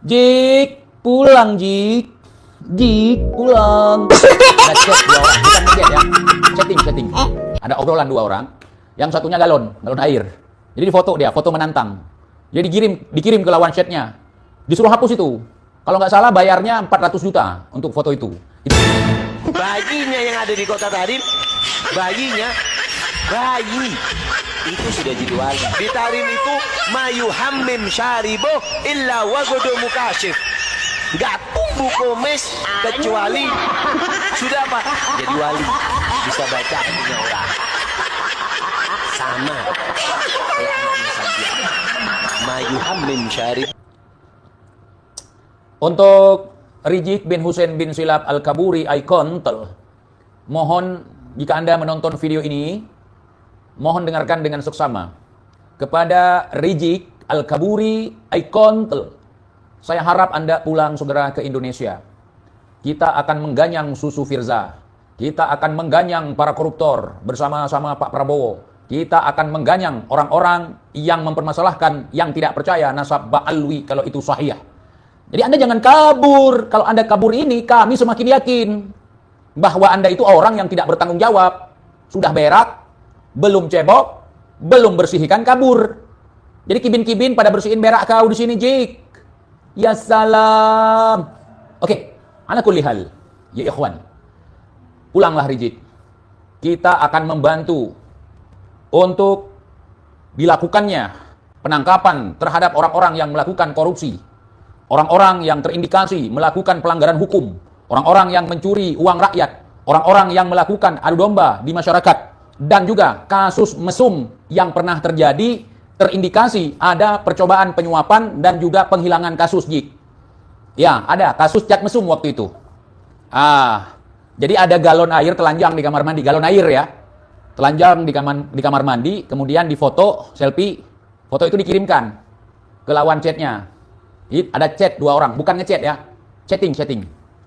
Jik, pulang Jik. Jik, pulang. Ada chat dua orang, bukan chat ya. Chatting. Ada obrolan dua orang. Yang satunya galon air. Jadi difoto dia, foto menantang. Jadi dikirim ke lawan chatnya. Disuruh hapus itu. Kalau nggak salah bayarnya 400 juta untuk foto itu. Bayinya yang ada di kota tadi, bayi itu sudah jadi wali. Di Tarim itu mayu hammim syaribo illa wagodo mukashif. Gak tumbuh komes kecuali sudah apa? Jadi wali, bisa baca punya orang. Sama kayak anaknya saja. Mayu hammim syarib. Untuk Rijik bin Husain bin Silap Al-Kaburi Aikontel, mohon jika Anda menonton video ini, mohon dengarkan dengan seksama. Kepada Rijik Al-Kaburi Aikontel, saya harap Anda pulang segera ke Indonesia. Kita akan mengganyang Susu Firza. Kita akan mengganyang para koruptor bersama-sama Pak Prabowo. Kita akan mengganyang orang-orang yang mempermasalahkan, yang tidak percaya nasab Ba'alwi kalau itu sahih. Jadi Anda jangan kabur. Kalau Anda kabur ini, kami semakin yakin bahwa Anda itu orang yang tidak bertanggung jawab. Sudah berak, belum cebok, belum bersihkan, kabur. Jadi kibin-kibin pada bersihin berak kau di sini, Jik. Ya salam. Oke, ala kulli hal. Ya ikhwan. Pulanglah Rijik. Kita akan membantu untuk dilakukannya penangkapan terhadap orang-orang yang melakukan korupsi. Orang-orang yang terindikasi melakukan pelanggaran hukum, orang-orang yang mencuri uang rakyat, orang-orang yang melakukan adu domba di masyarakat, dan juga kasus mesum yang pernah terjadi terindikasi ada percobaan penyuapan dan juga penghilangan kasus, Jik. Ya, ada kasus cat mesum waktu itu. Jadi ada galon air telanjang di kamar mandi, galon air ya, telanjang di kamar mandi, kemudian difoto, selfie, foto itu dikirimkan ke lawan chatnya. Ada chat dua orang, bukan ngechat ya, chatting.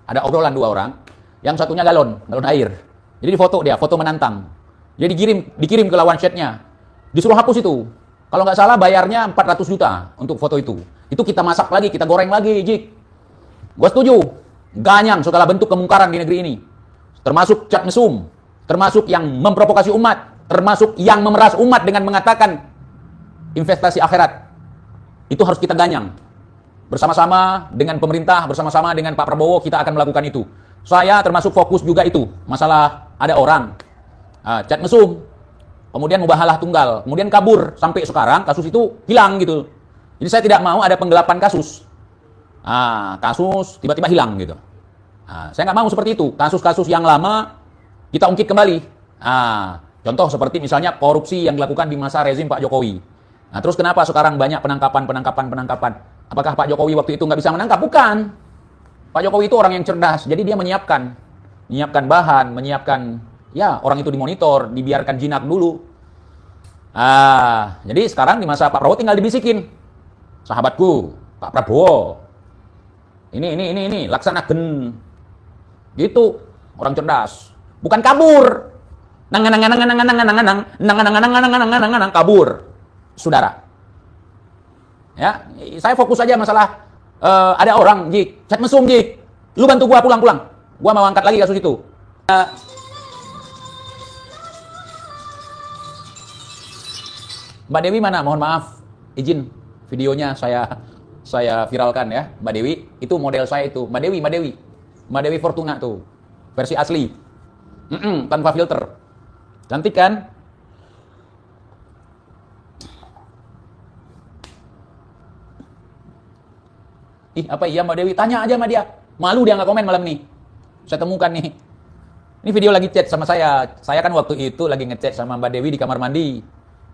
Ada obrolan dua orang, yang satunya galon air. Jadi difoto dia, foto menantang. Jadi dikirim ke lawan chatnya. Disuruh hapus itu. Kalau nggak salah bayarnya 400 juta untuk foto itu. Itu kita masak lagi, kita goreng lagi, Jik. Gua setuju. Ganyang segala bentuk kemungkaran di negeri ini. Termasuk chat mesum, termasuk yang memprovokasi umat, termasuk yang memeras umat dengan mengatakan investasi akhirat. Itu harus kita ganyang. Bersama-sama dengan pemerintah, bersama-sama dengan Pak Prabowo, kita akan melakukan itu. Saya termasuk fokus juga itu. Masalah ada orang cat mesum, kemudian mubahalah tunggal, kemudian kabur. Sampai sekarang kasus itu hilang gitu. Jadi saya tidak mau ada penggelapan kasus. Kasus tiba-tiba hilang gitu. Saya nggak mau seperti itu. Kasus-kasus yang lama kita ungkit kembali. Contoh seperti misalnya korupsi yang dilakukan di masa rezim Pak Jokowi. Terus kenapa sekarang banyak penangkapan? Apakah Pak Jokowi waktu itu nggak bisa menangkap? Bukan. Pak Jokowi itu orang yang cerdas. Jadi dia menyiapkan bahan, ya orang itu dimonitor, dibiarkan jinak dulu. Jadi sekarang di masa Pak Prabowo tinggal dibisikin. Sahabatku, Pak Prabowo, ini, laksanakan. Gitu, orang cerdas. Bukan kabur. Kabur. Saudara. Ya, saya fokus aja masalah ada orang, Jik, chat mesum, Jik. Lu bantu gua pulang. Gua mau angkat lagi kasus itu. Mbak Dewi mana? Mohon maaf, izin videonya saya viralkan ya. Mbak Dewi, itu model saya itu. Mbak Dewi Fortuna tuh. Versi asli. Tanpa filter. Cantik kan? Apa iya Mbak Dewi? Tanya aja sama dia. Malu dia nggak komen malam ini. Saya temukan nih. Ini video lagi chat sama saya. Saya kan waktu itu lagi ngechat sama Mbak Dewi di kamar mandi.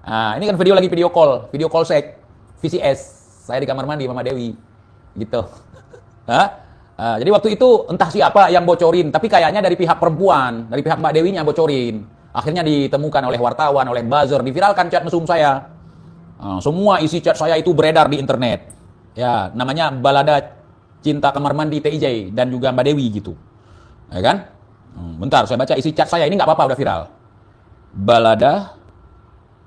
Ini kan video call sek, VCS. Saya di kamar mandi sama Mbak Dewi. Gitu. Jadi waktu itu entah siapa yang bocorin, tapi kayaknya dari pihak perempuan, dari pihak Mbak Dewinya bocorin. Akhirnya ditemukan oleh wartawan, oleh buzzer, diviralkan chat mesum saya. Semua isi chat saya itu beredar di internet. Ya, namanya Balada Cinta Kamar Mandi TIJ dan juga Mbak Dewi gitu. Ya kan? Bentar, saya baca isi chat saya. Ini nggak apa-apa, udah viral.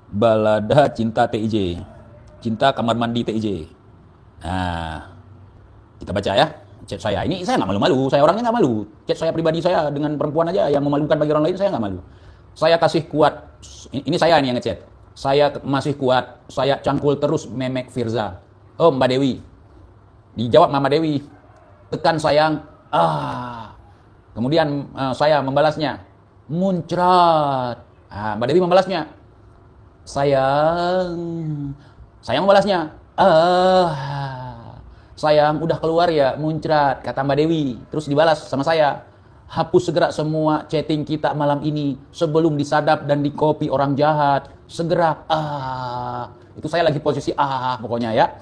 Balada Cinta TIJ. Cinta Kamar Mandi TIJ. Kita baca ya, chat saya. Ini saya nggak malu-malu, saya orangnya nggak malu. Chat saya pribadi saya dengan perempuan aja yang memalukan bagi orang lain, saya nggak malu. Saya kasih kuat, ini saya nih yang ngechat. Saya masih kuat, saya cangkul terus Memek Firza. Oh Mbak Dewi, dijawab Mama Dewi, tekan sayang. Kemudian saya membalasnya, muncrat. Mbak Dewi membalasnya, sayang. Saya membalasnya, sayang udah keluar ya muncrat, kata Mbak Dewi. Terus dibalas sama saya, hapus segera semua chatting kita malam ini sebelum disadap dan dikopi orang jahat. Segera. Itu saya lagi posisi pokoknya ya.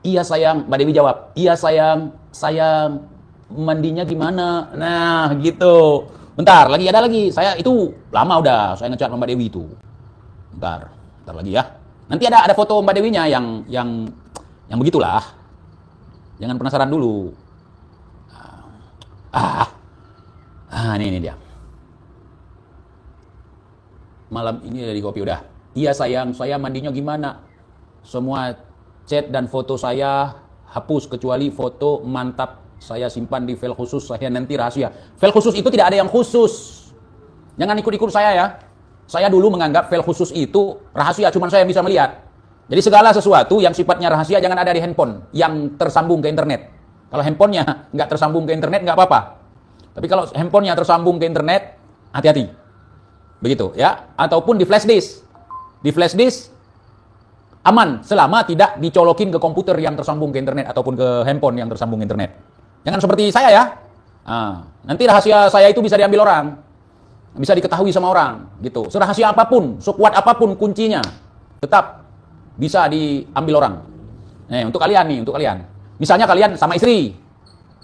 Iya sayang, Mbak Dewi jawab. Iya sayang, sayang. Mandinya gimana? Nah, gitu. Bentar, lagi ada lagi. Saya itu lama udah saya ngechat sama Mbak Dewi itu. Bentar lagi ya. Nanti ada foto Mbak Dewinya yang begitulah. Jangan penasaran dulu. Ini dia. Malam ini ada di kopi udah. Iya sayang, saya mandinya gimana? Semua chat dan foto saya hapus kecuali foto mantap saya simpan di file khusus saya nanti rahasia. File khusus itu tidak ada yang khusus. Jangan ikut-ikut saya ya. Saya dulu menganggap file khusus itu rahasia, cuma saya yang bisa melihat. Jadi segala sesuatu yang sifatnya rahasia jangan ada di handphone yang tersambung ke internet. Kalau handphonenya nggak tersambung ke internet nggak apa-apa. Tapi kalau handphonenya tersambung ke internet, hati-hati. Begitu ya. Ataupun di flash disk. Di flash disk aman selama tidak dicolokin ke komputer yang tersambung ke internet ataupun ke handphone yang tersambung ke internet. Jangan seperti saya ya. Nanti rahasia saya itu bisa diambil orang. Bisa diketahui sama orang gitu. Serahasia apapun, sekuat apapun kuncinya tetap bisa diambil orang. Untuk kalian nih, untuk kalian. Misalnya kalian sama istri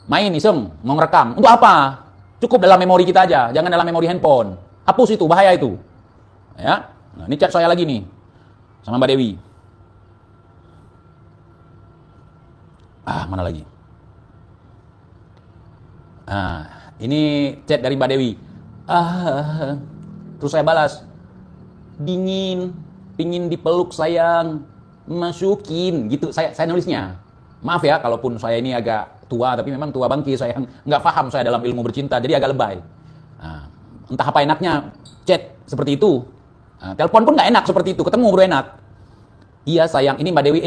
main iseng mau ngerekam. Untuk apa? Cukup dalam memori kita aja, jangan dalam memori handphone. Hapus itu, bahaya itu. Ya. Nah, ini chat saya lagi nih sama Mbak Dewi. Mana lagi? Ini chat dari Mbak Dewi. Terus saya balas, dingin, pingin dipeluk sayang, masukin gitu. Saya nulisnya. Maaf ya, kalaupun saya ini agak tua, tapi memang tua bangki, saya nggak paham saya dalam ilmu bercinta, jadi agak lebay. Entah apa enaknya chat seperti itu. Telepon pun nggak enak seperti itu, ketemu baru enak. Iya sayang, ini Mbak Dewi,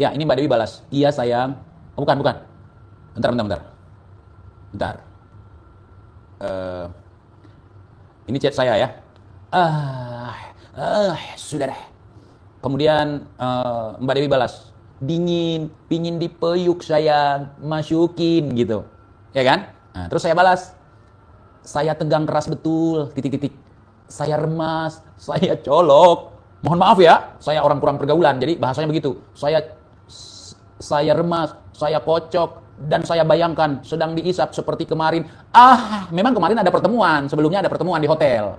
ya ini Mbak Dewi balas. Iya sayang, bukan. Bentar. Ini chat saya ya. Sudah deh. Kemudian Mbak Dewi balas, dingin, pingin dipeyuk sayang, masukin gitu. Ya kan? Terus saya balas, saya tegang keras betul, titik-titik. Saya remas, saya colok. Mohon maaf ya, saya orang kurang pergaulan, jadi bahasanya begitu. Saya remas, saya kocok, dan saya bayangkan sedang diisap seperti kemarin. Memang kemarin ada pertemuan, sebelumnya ada pertemuan di hotel.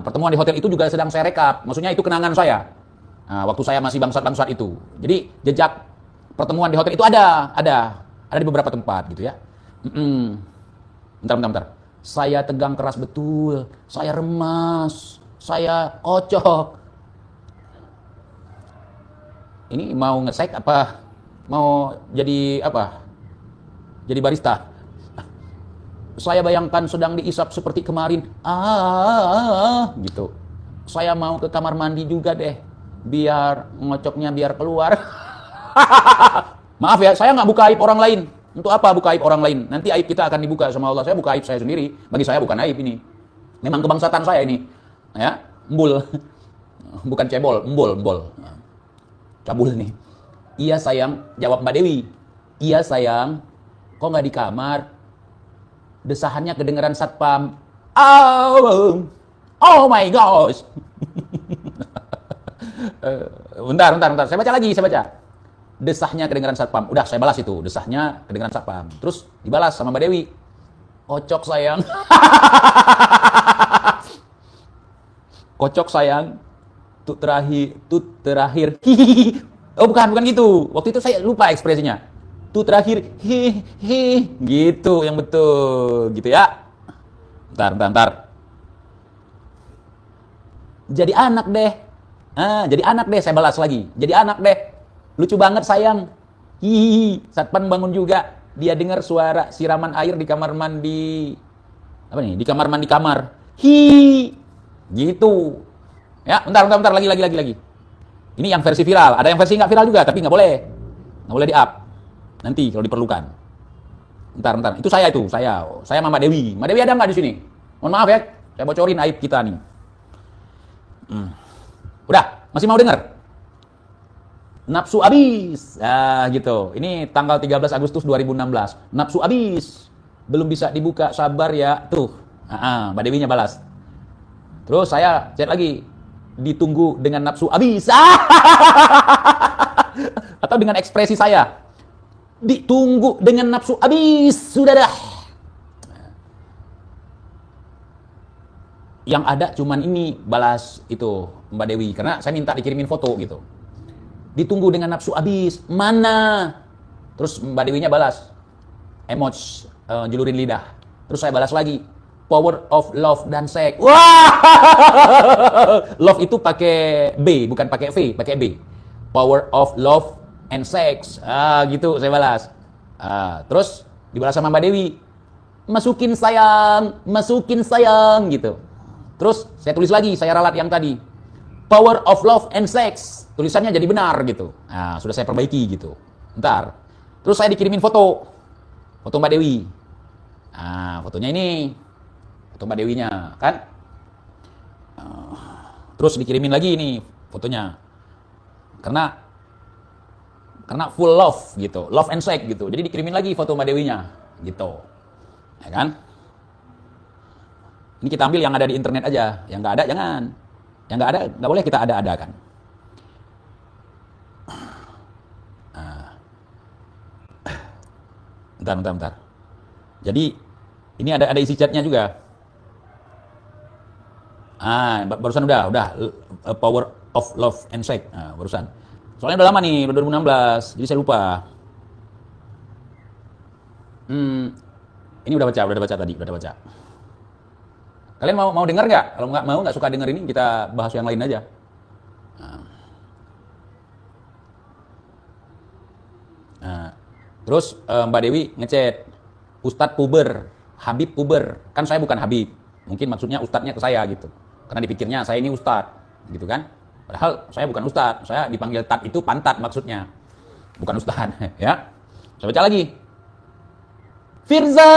Pertemuan di hotel itu juga sedang saya rekap. Maksudnya itu kenangan saya. Waktu saya masih bangsat-bangsat itu. Jadi jejak pertemuan di hotel itu ada di beberapa tempat gitu ya. Bentar. Saya tegang keras betul, saya remas, saya kocok. Ini mau ngesek apa? Mau jadi apa? Jadi barista. Saya bayangkan sedang diisap seperti kemarin. Gitu. Saya mau ke kamar mandi juga deh, biar ngocoknya biar keluar. Maaf ya, saya nggak buka aib orang lain. Untuk apa buka aib orang lain? Nanti aib kita akan dibuka sama Allah. Saya buka aib saya sendiri. Bagi saya bukan aib ini. Memang kebangsatan saya ini. Ya, embul. Bukan cebol, embol. Cabul nih. Iya sayang, jawab Mbak Dewi. Iya sayang, kok nggak di kamar? Desahannya kedengeran satpam. Oh my gosh. Bentar. Saya baca lagi. Desahnya kedengaran satpam. Udah, saya balas itu. Desahnya kedengaran satpam. Terus dibalas sama Mbak Dewi. Kocok sayang. Kocok sayang. Tut terakhir. Hihihi. Oh, bukan gitu. Waktu itu saya lupa ekspresinya. Tut terakhir. Hihihi. Gitu yang betul. Gitu ya. Bentar. Jadi anak deh. Jadi anak deh, saya balas lagi. Jadi anak deh. Lucu banget sayang. Hihihi. Satpam bangun juga. dia dengar suara siraman air di kamar mandi. Apa nih? Di kamar mandi kamar. Hi. Gitu. Ya, bentar lagi. Ini yang versi viral. Ada yang versi nggak viral juga, tapi nggak boleh. Nggak boleh di-up. Nanti kalau diperlukan. Bentar. Itu saya. Saya sama Mbak Dewi. Mbak Dewi ada nggak di sini? Mohon maaf ya, saya bocorin aib kita nih. Udah, masih mau dengar? Nafsu abis. Gitu. Ini tanggal 13 Agustus 2016. Nafsu abis. Belum bisa dibuka, sabar ya. Tuh. Mbak Dewinya balas. Terus saya chat lagi. Ditunggu dengan nafsu abis. Atau dengan ekspresi saya. Ditunggu dengan nafsu abis. Sudah dah. Yang ada cuman ini balas itu Mbak Dewi. Karena saya minta dikirimin foto gitu. Ditunggu dengan nafsu abis. Mana? Terus Mbak Dewinya balas. Emoji julurin lidah. Terus saya balas lagi. Power of love dan seks. Wah! Love itu pakai B, bukan pakai V, pakai B. Power of love and sex. Gitu saya balas. Terus dibalas sama Mbak Dewi. Masukin sayang gitu. Terus saya tulis lagi, saya ralat yang tadi. Power of love and sex. Tulisannya jadi benar gitu. Sudah saya perbaiki gitu. Bentar. Terus saya dikirimin foto. Foto Mbak Dewi. Fotonya ini. Foto Mbak Dewinya, kan? Terus dikirimin lagi ini fotonya. Karena full love gitu. Love and sex gitu. Jadi dikirimin lagi foto Mbak Dewinya. Gitu. Ya kan? Ini kita ambil yang ada di internet aja. Yang nggak ada jangan. Yang nggak ada nggak boleh kita ada-adakan. Bentar. Jadi ini ada isi chatnya juga. Barusan udah power of love and sex. Barusan. Soalnya udah lama nih, udah 2016. Jadi saya lupa. Ini udah baca tadi, udah baca. Kalian mau dengar nggak? Kalau nggak suka denger ini, kita bahas yang lain aja. Terus Mbak Dewi ngechat, Ustadz puber, Habib puber. Kan saya bukan Habib. Mungkin maksudnya ustadznya ke saya gitu. Karena dipikirnya saya ini ustadz, gitu kan? Padahal saya bukan ustadz. Saya dipanggil tat itu pantat maksudnya. Bukan ustadz, ya. Saya baca lagi. Firza,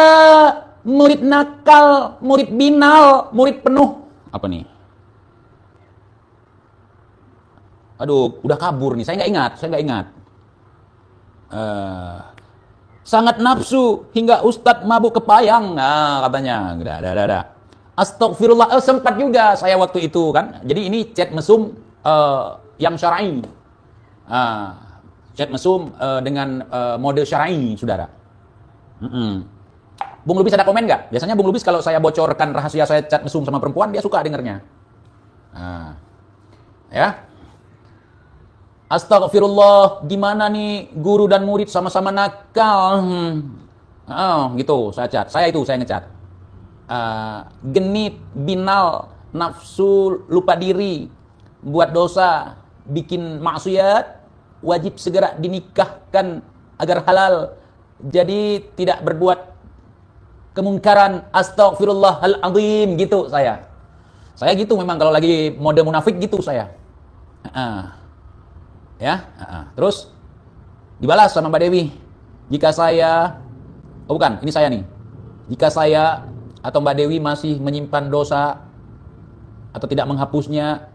murid nakal, murid binal, murid penuh. Apa nih? Aduh, udah kabur nih. Saya nggak ingat. Sangat nafsu hingga ustadz mabuk kepayang. Katanya. Udah. Astagfirullah. Sempat juga saya waktu itu kan. Jadi ini chat mesum yang syar'i. Chat mesum dengan mode syar'i, saudara. Bung Lubis ada komen nggak? Biasanya Bung Lubis kalau saya bocorkan rahasia saya chat mesum sama perempuan, dia suka dengernya. Ya. Astagfirullah, gimana nih guru dan murid sama-sama nakal? Gitu saya chat. Saya ngecat. Genit, binal, nafsu, lupa diri, buat dosa, bikin maksiat, wajib segera dinikahkan agar halal. Jadi tidak berbuat kemungkaran. Astagfirullahaladzim, gitu saya. Saya gitu memang kalau lagi mode munafik gitu saya. Terus dibalas sama Mbak Dewi. Jika saya, ini saya nih. Jika saya atau Mbak Dewi masih menyimpan dosa atau tidak menghapusnya,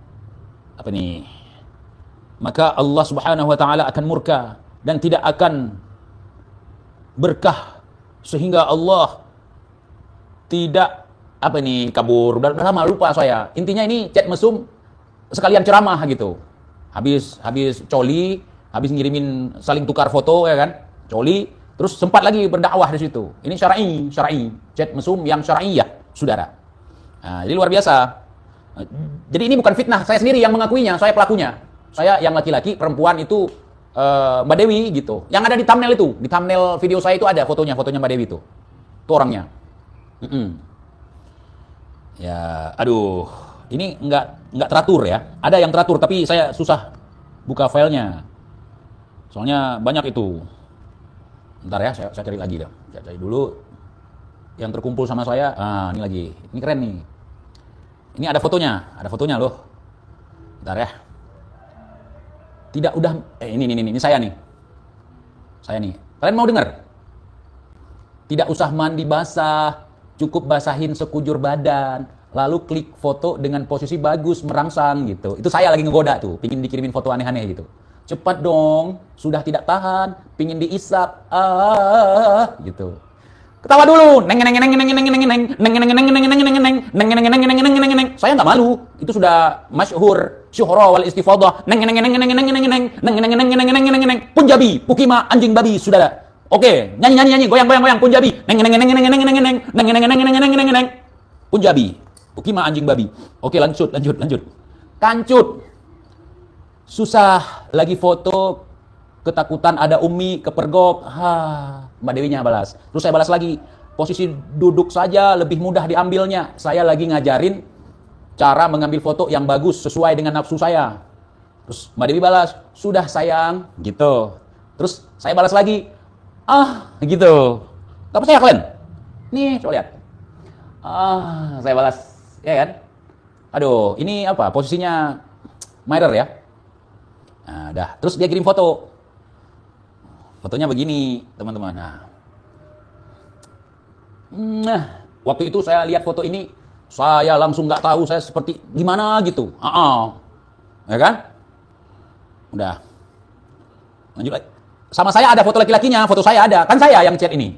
maka Allah Subhanahu wa taala akan murka dan tidak akan berkah, sehingga Allah tidak kabur. Udah lama lupa saya. Intinya ini chat mesum sekalian ceramah gitu. Habis coli, habis ngirimin saling tukar foto ya kan. Coli, terus sempat lagi berdakwah di situ. Ini syar'i, chat mesum yang syar'i ya, saudara. Jadi luar biasa. Jadi ini bukan fitnah, saya sendiri yang mengakuinya, saya pelakunya. Saya yang laki-laki, perempuan itu Mbak Dewi gitu. Yang ada di thumbnail itu, di thumbnail video saya itu ada fotonya Mbak Dewi itu. Itu orangnya. Ya, aduh, ini nggak teratur ya. Ada yang teratur tapi saya susah buka filenya. Soalnya banyak itu. Bentar ya, saya cari lagi dah. Saya cari dulu yang terkumpul sama saya. Ah, ini lagi. Ini keren nih. Ini ada fotonya loh. Bentar ya. Tidak udah ini saya nih. Saya nih. Kalian mau dengar? Tidak usah mandi basah, cukup basahin sekujur badan, lalu klik foto dengan posisi bagus merangsang gitu. Itu saya lagi ngegoda tuh, pingin dikirimin foto aneh-aneh gitu. Cepat dong, sudah tidak tahan, pingin diisap, gitu. Ketawa dulu, saya nggak malu, itu sudah masyhur, syuhra wal istifadah, Punjabi, Pukima, anjing babi, sudah. Oke, nyanyi, goyang, Punjabi, Punjabi, Pukima, anjing babi. Oke, lanjut. Kancut. Susah lagi foto, ketakutan ada Umi, kepergok. Mbak Dewinya balas. Terus saya balas lagi, posisi duduk saja lebih mudah diambilnya. Saya lagi ngajarin cara mengambil foto yang bagus sesuai dengan nafsu saya. Terus Mbak Dewi balas, sudah sayang, gitu. Terus saya balas lagi, gitu. Gak percaya kalian? Nih, coba lihat. Saya balas, ya kan? Aduh, ini apa? Posisinya mirror ya. Nah, dah. Terus dia kirim foto. Fotonya begini, teman-teman. Nah, waktu itu saya lihat foto ini, saya langsung nggak tahu saya seperti gimana gitu. Ya kan? Udah. Lanjut lagi. Sama saya ada foto laki-lakinya, foto saya ada. Kan saya yang chat ini.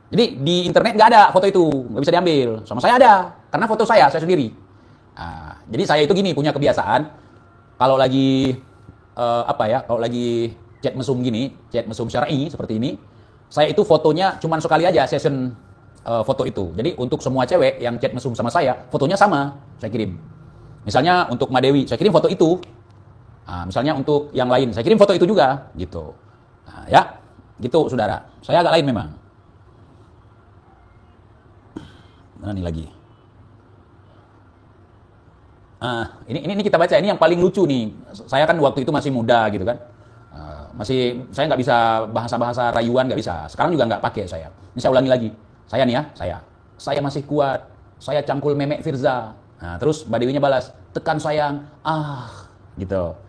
Jadi di internet nggak ada foto itu, nggak bisa diambil. Sama saya ada, karena foto saya sendiri. Jadi saya itu gini, punya kebiasaan. Kalau lagi kalau lagi chat mesum gini, chat mesum syar'i seperti ini, saya itu fotonya cuman sekali aja session foto itu. Jadi untuk semua cewek yang chat mesum sama saya, fotonya sama, saya kirim. Misalnya untuk Mbak Dewi, saya kirim foto itu. Misalnya untuk yang lain, saya kirim foto itu juga, gitu. Ya, gitu saudara. Saya agak lain memang. Mana nih lagi? Ini kita baca, ini yang paling lucu nih. Saya kan waktu itu masih muda gitu kan. Saya nggak bisa bahasa-bahasa rayuan, nggak bisa. Sekarang juga nggak pakai saya. Ini saya ulangi lagi. Saya nih ya, saya masih kuat. Saya cangkul memek Firza. Terus Mbak Dewinya balas, tekan sayang, gitu.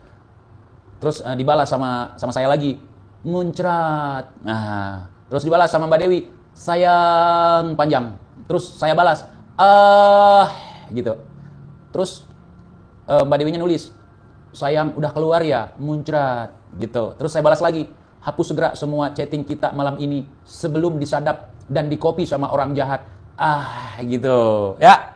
Terus dibalas sama saya lagi, muncrat. Terus dibalas sama Mbak Dewi, sayang panjang. Terus saya balas, gitu. Terus Mbak Dewinya nulis, sayang udah keluar ya, muncrat, gitu. Terus saya balas lagi, hapus segera semua chatting kita malam ini sebelum disadap dan dikopi sama orang jahat. Gitu. Ya.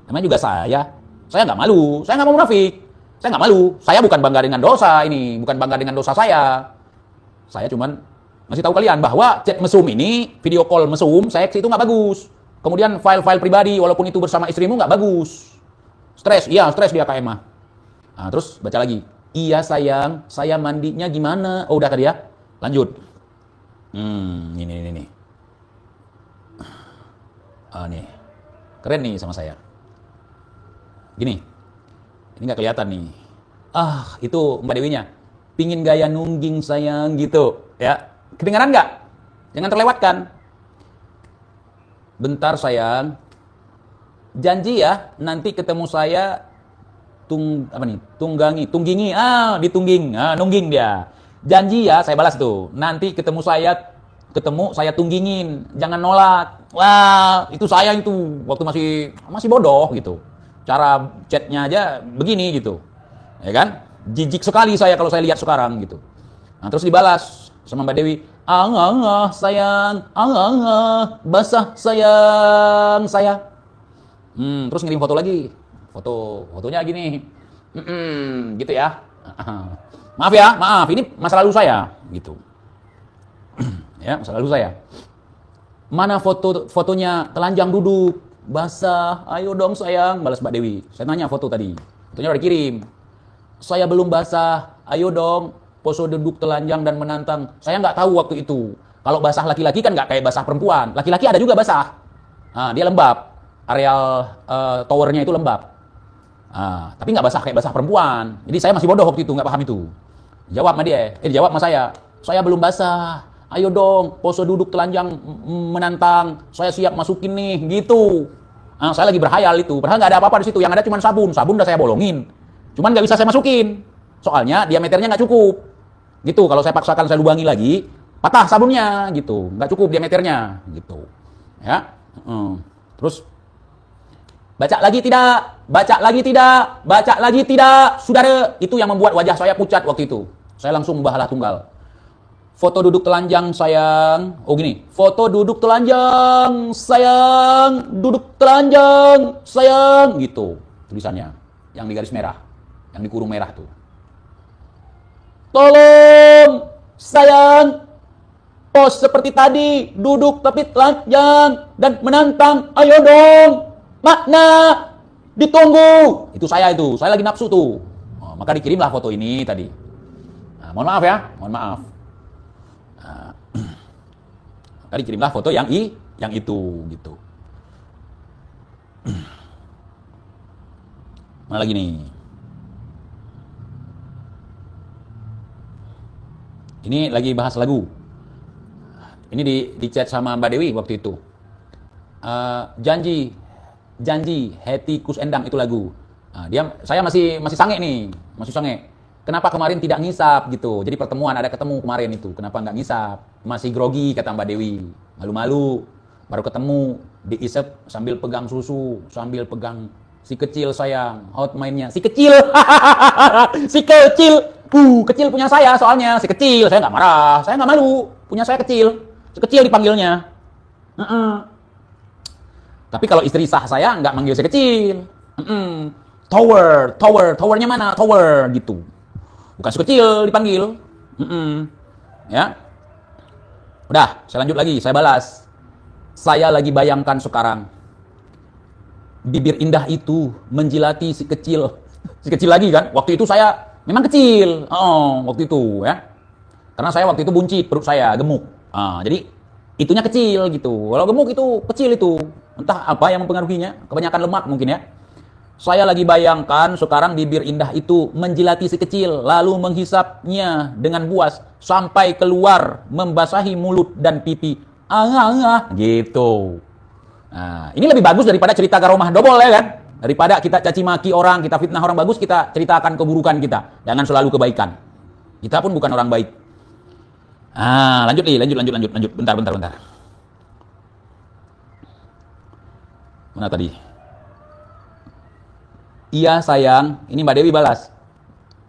Namanya juga saya nggak malu, saya nggak mau munafik, saya nggak malu. Saya bukan bangga dengan dosa ini, bukan bangga dengan dosa saya. Saya cuman ngasih tahu kalian bahwa chat mesum ini, video call mesum, seks itu nggak bagus. Kemudian file-file pribadi, walaupun itu bersama istrimu, nggak bagus. Stres dia KM. Terus baca lagi. Iya sayang, saya mandinya gimana? Udah tadi ya. Lanjut. Ini. Nih. Keren nih sama saya. Gini. Ini nggak kelihatan nih. Itu Mbak Dewinya. Pingin gaya nungging sayang gitu. Ya. Kedengaran nggak? Jangan terlewatkan. Bentar sayang, janji ya nanti ketemu saya tunggingi, nungging dia. Janji ya, saya balas tuh. Nanti ketemu saya tunggingin, jangan nolak. Wah, itu saya itu waktu masih bodoh gitu. Cara chatnya aja begini gitu. Ya kan? Jijik sekali saya kalau saya lihat sekarang gitu. Terus dibalas sama Mbak Dewi, sayang, basah sayang saya. Terus ngirim foto lagi, fotonya gini, gitu ya. Maaf, ini masa lalu saya, gitu. Ya, masa lalu saya. Mana fotonya telanjang duduk, basah, ayo dong sayang, balas Mbak Dewi. Saya nanya foto tadi, fotonya udah dikirim. Saya belum basah, ayo dong. Pose duduk telanjang dan menantang. Saya nggak tahu waktu itu. Kalau basah laki-laki kan nggak kayak basah perempuan. Laki-laki ada juga basah. Dia lembab. Areal towernya itu lembab. Tapi nggak basah kayak basah perempuan. Jadi saya masih bodoh waktu itu, nggak paham itu. Dijawab sama dia. Dijawab sama saya. Saya belum basah. Ayo dong, pose duduk telanjang menantang. Saya siap masukin nih, gitu. Nah, saya lagi berhayal itu. Padahal nggak ada apa-apa di situ. Yang ada cuma sabun. Sabun udah saya bolongin. Cuman nggak bisa saya masukin. Soalnya diameternya nggak cukup. Gitu. Kalau saya paksakan saya lubangi lagi, patah sabunnya. Gitu. Nggak cukup diameternya. Gitu. Ya. Terus baca lagi tidak, baca lagi tidak, baca lagi tidak, saudara. Itu yang membuat wajah saya pucat waktu itu. Saya langsung membahalah tunggal. Foto duduk telanjang sayang. Oh gini, foto duduk telanjang sayang, duduk telanjang sayang, gitu tulisannya. Yang di garis merah, yang di kurung merah tuh. Tolong sayang, pos seperti tadi, duduk tapi telanjang dan menantang. Ayo dong, makna ditunggu. Itu saya lagi nafsu tuh. Oh, maka dikirimlah foto ini tadi. Nah, mohon maaf ya, mohon maaf. Tadi kirimlah foto yang itu gitu. Mana lagi nih? Ini lagi bahas lagu. Ini di chat sama Mbak Dewi waktu itu. Janji Heti Kus Endang itu lagu. Saya masih sange nih, masih sange. Kenapa kemarin tidak ngisap gitu? Jadi pertemuan, ada ketemu kemarin itu. Kenapa nggak ngisap? Masih grogi kata Mbak Dewi. Malu-malu. Baru ketemu, diisep sambil pegang susu, sambil pegang si kecil sayang. Hot mainnya. Si kecil. Si kecil. Kecil punya saya soalnya. Si kecil. Saya nggak marah. Saya nggak malu. Punya saya kecil. Si kecil dipanggilnya. Tapi kalau istri sah saya nggak manggil si kecil. Towernya mana? Tower gitu. Bukan sekecil dipanggil. Ya. Udah, saya lanjut lagi, saya balas. Saya lagi bayangkan sekarang. Bibir indah itu menjilati si kecil. Si kecil lagi kan? Waktu itu saya memang kecil. Waktu itu ya. Karena saya waktu itu buncit, perut saya gemuk. Jadi itunya kecil gitu. Kalau gemuk itu kecil itu. Entah apa yang mempengaruhinya. Kebanyakan lemak mungkin ya. Saya lagi bayangkan sekarang bibir indah itu menjilati si kecil, lalu menghisapnya dengan buas sampai keluar, membasahi mulut dan pipi. Gitu. Nah, ini lebih bagus daripada cerita garomah dobol ya kan? Daripada kita caci maki orang, kita fitnah orang, bagus kita ceritakan keburukan kita. Jangan selalu kebaikan. Kita pun bukan orang baik. Lanjut. Bentar. Mana tadi? Iya sayang, ini Mbak Dewi balas.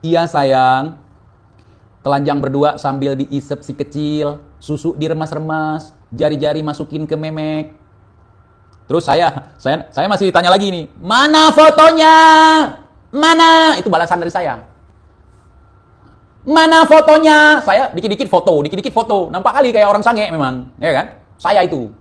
Iya sayang, telanjang berdua sambil diisep si kecil, susu diremas-remas, jari-jari masukin ke memek. Terus saya masih tanya lagi nih, mana fotonya? Mana? Itu balasan dari saya. Mana fotonya? Saya dikit-dikit foto. Nampak kali kayak orang sange memang, ya kan? Saya itu.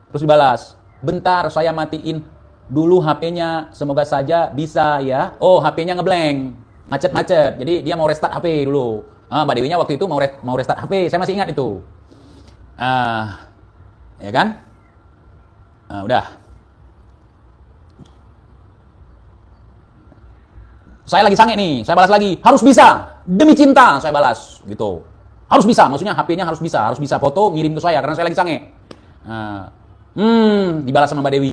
Terus dibalas, bentar saya matiin dulu HP-nya, semoga saja bisa ya. Oh, HP-nya ngeblank, macet. Jadi dia mau restart HP dulu. Mbak Dewinya waktu itu mau restart HP, saya masih ingat itu. Ya kan? Udah. Saya lagi sange nih, saya balas lagi. Harus bisa, demi cinta, saya balas gitu. Harus bisa, maksudnya HP-nya harus bisa foto ngirim ke saya karena saya lagi sange. Dibalas sama Mbak Dewi.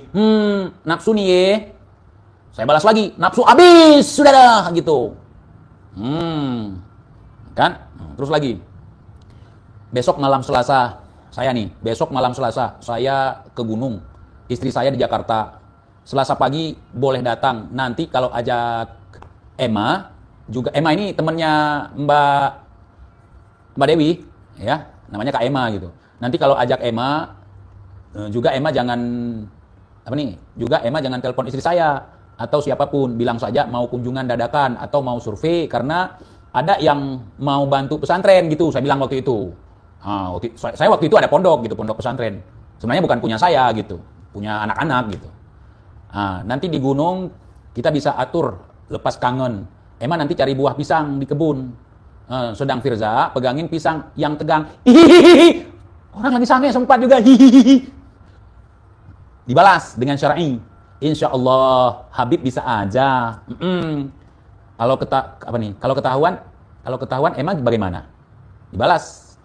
Nafsu nih ye. Saya balas lagi, nafsu habis, sudah dah, gitu. Kan? Terus lagi. Besok malam Selasa, saya ke gunung. Istri saya di Jakarta. Selasa pagi boleh datang. Nanti kalau ajak Emma, juga Emma ini temannya Mbak Dewi, ya, namanya Kak Emma gitu. Nanti kalau ajak Emma, juga Emma jangan telepon istri saya atau siapapun, bilang saja mau kunjungan dadakan atau mau survei karena ada yang mau bantu pesantren gitu. Saya bilang waktu itu. Saya waktu itu ada pondok pesantren. Sebenarnya bukan punya saya gitu, punya anak-anak gitu. Nanti di gunung kita bisa atur lepas kangen. Emma nanti cari buah pisang di kebun. Sedang Firza pegangin pisang yang tegang. Hihihi. Orang lagi sange sempat juga. Hihihi. Dibalas dengan syar'i. Insya Allah Habib bisa aja. Kalau ketahuan Emma bagaimana? Dibalas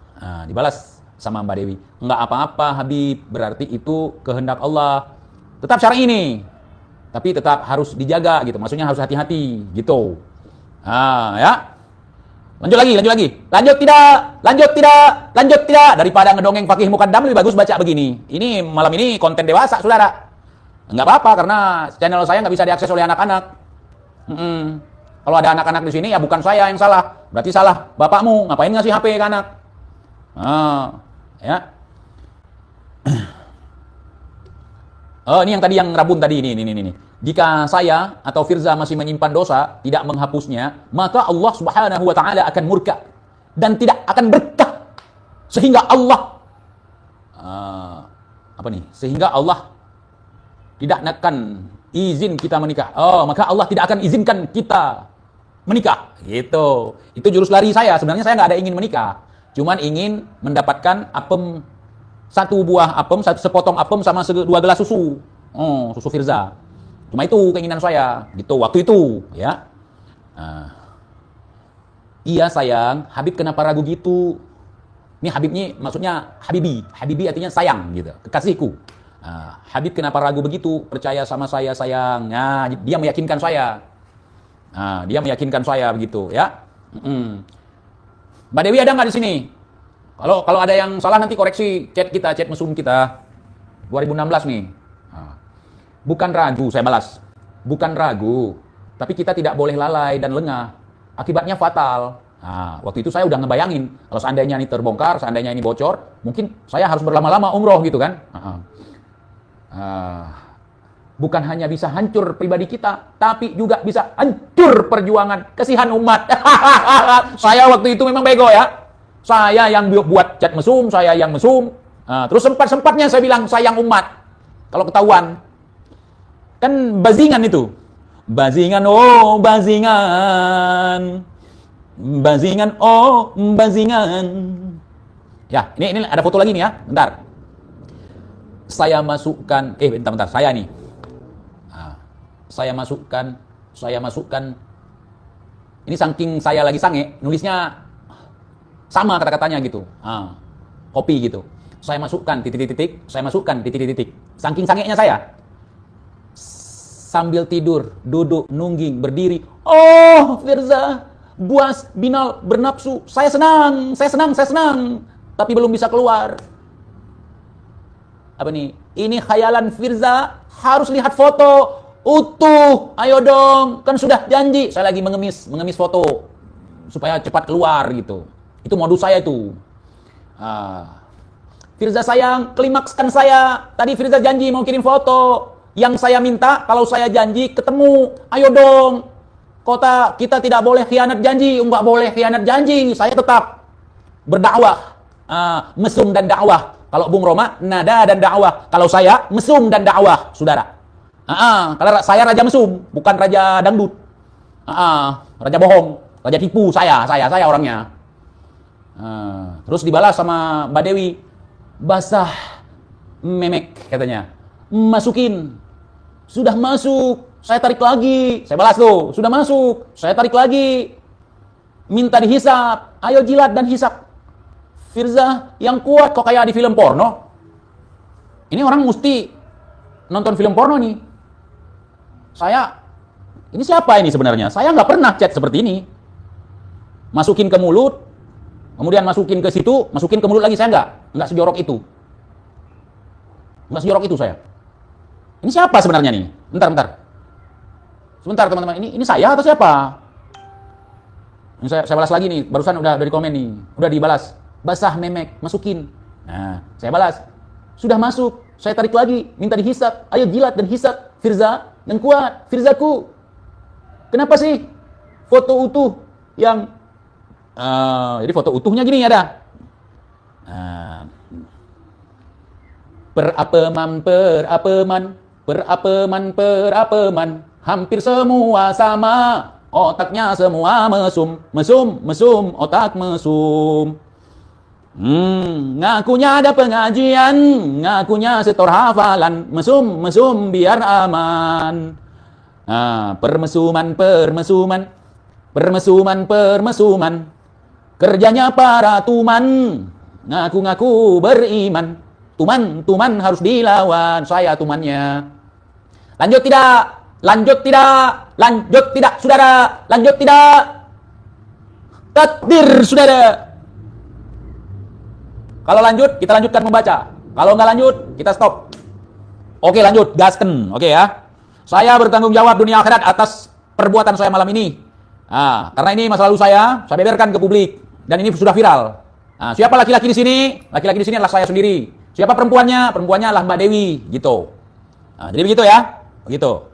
sama Mbak Dewi. Enggak apa-apa Habib, berarti itu kehendak Allah. Tetap syar'i ini. Tapi tetap harus dijaga gitu. Maksudnya harus hati-hati gitu. Ya. Lanjut lagi. Lanjut tidak. Daripada ngedongeng Fakih Mukaddam lebih bagus baca begini. Ini malam ini konten dewasa, saudara. Enggak apa-apa karena channel saya nggak bisa diakses oleh anak-anak. Kalau ada anak-anak di sini ya bukan saya yang salah. Berarti salah bapakmu. Ngapain ngasih HP ke anak? Ya. Ini yang tadi yang Rabun tadi ini. Jika saya atau Firza masih menyimpan dosa, tidak menghapusnya, maka Allah Subhanahu wa taala akan murka dan tidak akan berkah. Sehingga Allah Sehingga Allah tidak akan izin kita menikah. Maka Allah tidak akan izinkan kita menikah. Gitu. Itu jurus lari saya. Sebenarnya saya nggak ada ingin menikah. Cuman ingin mendapatkan apem, satu buah apem, sepotong apem sama 2 gelas susu. Susu Firza. Cuma itu keinginan saya. Gitu waktu itu, ya. Iya sayang, Habib kenapa ragu gitu? Ini Habib ini maksudnya Habibi. Habibi artinya sayang gitu, kekasihku. Habib kenapa ragu begitu? Percaya sama saya sayang. Nah, dia meyakinkan saya. Dia meyakinkan saya begitu, ya. Mbak Dewi ada nggak di sini? Kalau ada yang salah nanti koreksi chat mesum kita. 2016 nih. Bukan ragu, saya balas. Bukan ragu, tapi kita tidak boleh lalai dan lengah. Akibatnya fatal. Waktu itu saya udah ngebayangin, kalau seandainya ini terbongkar, seandainya ini bocor, mungkin saya harus berlama-lama umroh gitu kan. Bukan hanya bisa hancur pribadi kita, tapi juga bisa hancur perjuangan, kasihan umat. Saya waktu itu memang bego ya. Saya yang buat chat mesum, saya yang mesum. Terus sempat-sempatnya saya bilang sayang umat. Kalau ketahuan, kan bazingan itu. Bazingan, oh bazingan. Bazingan, oh bazingan. Ya, ini ada foto lagi nih ya. Bentar. Saya masukkan, bentar, saya nih. Saya masukkan. Ini saking saya lagi sange, nulisnya sama kata-katanya gitu. Copy gitu. Saya masukkan titik-titik, saya masukkan titik-titik. Saking sangenya saya. Sambil tidur, duduk, nungging, berdiri. Oh, Firza, buas, binal, bernafsu. Saya senang. Tapi belum bisa keluar. Apa nih? Ini khayalan Firza, harus lihat foto utuh. Ayo dong, kan sudah janji. Saya lagi mengemis foto supaya cepat keluar gitu. Itu modus saya itu. Firza sayang, klimakskan saya. Tadi Firza janji mau kirim foto. Yang saya minta, kalau saya janji ketemu. Ayo dong. Kita tidak boleh khianat janji. Enggak boleh khianat janji. Saya tetap berdakwah. Mesum dan dakwah. Kalau Bung Roma, nada dan dakwah. Kalau saya, mesum dan dakwah, saudara. Kalau saya raja mesum, bukan raja dangdut. Raja bohong, raja tipu. Saya orangnya. Terus dibalas sama Mbak Dewi, basah memek katanya. Masukin. Sudah masuk, saya tarik lagi. Saya balas tuh, sudah masuk, saya tarik lagi. Minta dihisap, ayo jilat dan hisap. Firza yang kuat kok kayak di film porno. Ini orang mesti nonton film porno nih. Ini siapa ini sebenarnya? Saya nggak pernah chat seperti ini. Masukin ke mulut, kemudian masukin ke situ, masukin ke mulut lagi, saya nggak sejorok itu. Nggak sejorok itu saya. Ini siapa sebenarnya nih? Bentar. Sebentar teman-teman, ini saya atau siapa? Ini saya balas lagi nih, barusan udah di komen nih, udah dibalas. Basah memek, masukin. Nah, saya balas. Sudah masuk, saya tarik lagi, minta dihisap. Ayo jilat dan hisap. Firza, yang kuat, Firzaku. Kenapa sih foto utuh yang jadi foto utuhnya gini ada. Perapeman, hampir semua sama, otaknya semua mesum, otak mesum. Ngakunya ada pengajian, ngakunya setor hafalan, mesum biar aman. Permesuman, kerjanya para tuman. Ngaku-ngaku beriman, tuman harus dilawan, saya tumannya. Lanjut tidak? Lanjut tidak? Lanjut tidak, saudara? Lanjut tidak? Takbir, saudara. Kalau lanjut, kita lanjutkan membaca. Kalau nggak lanjut, kita stop. Oke, lanjut, gasken. Oke ya. Saya bertanggung jawab dunia akhirat atas perbuatan saya malam ini. Nah, karena ini masa lalu saya beberkan ke publik dan ini sudah viral. Nah, siapa laki-laki di sini? Laki-laki di sini adalah saya sendiri. Siapa perempuannya? Perempuannya adalah Mbak Dewi, gitu. Nah, jadi begitu ya, begitu.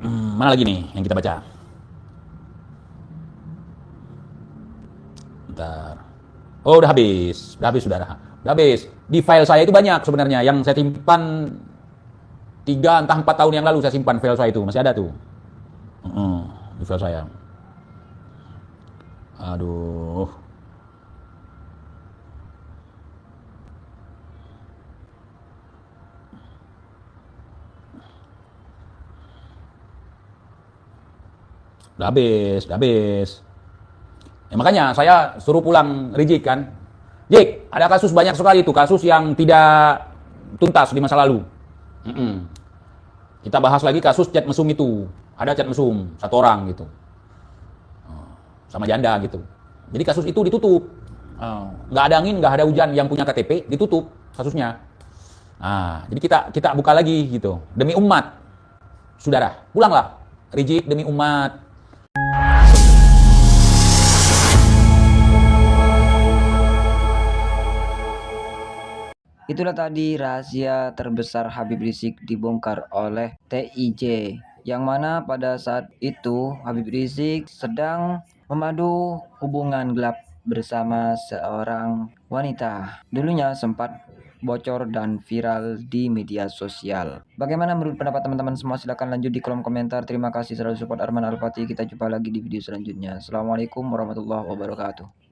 Mana lagi nih yang kita baca? Bentar. Oh, udah habis, saudara. Udah habis. Di file saya itu banyak sebenarnya yang saya simpan 3 entah 4 tahun yang lalu saya simpan file saya itu masih ada tuh. Di file saya. Aduh. Udah habis. Ya, makanya saya suruh pulang Rizik kan. Jik, ada kasus banyak sekali itu, kasus yang tidak tuntas di masa lalu. Kita bahas lagi kasus chat mesum itu. Ada chat mesum, 1 orang gitu. Sama janda gitu. Jadi kasus itu ditutup. Nggak ada angin, nggak ada hujan, yang punya KTP ditutup kasusnya. Nah, jadi kita buka lagi gitu. Demi umat. Saudara, pulanglah. Rizik demi umat. Itulah tadi rahasia terbesar Habib Rizik dibongkar oleh TIJ, yang mana pada saat itu Habib Rizik sedang memadu hubungan gelap bersama seorang wanita. Dulunya sempat bocor dan viral di media sosial. Bagaimana menurut pendapat teman-teman semua? Silahkan lanjut di kolom komentar. Terima kasih selalu support Arman Al-Fatih. Kita jumpa lagi di video selanjutnya. Assalamualaikum warahmatullahi wabarakatuh.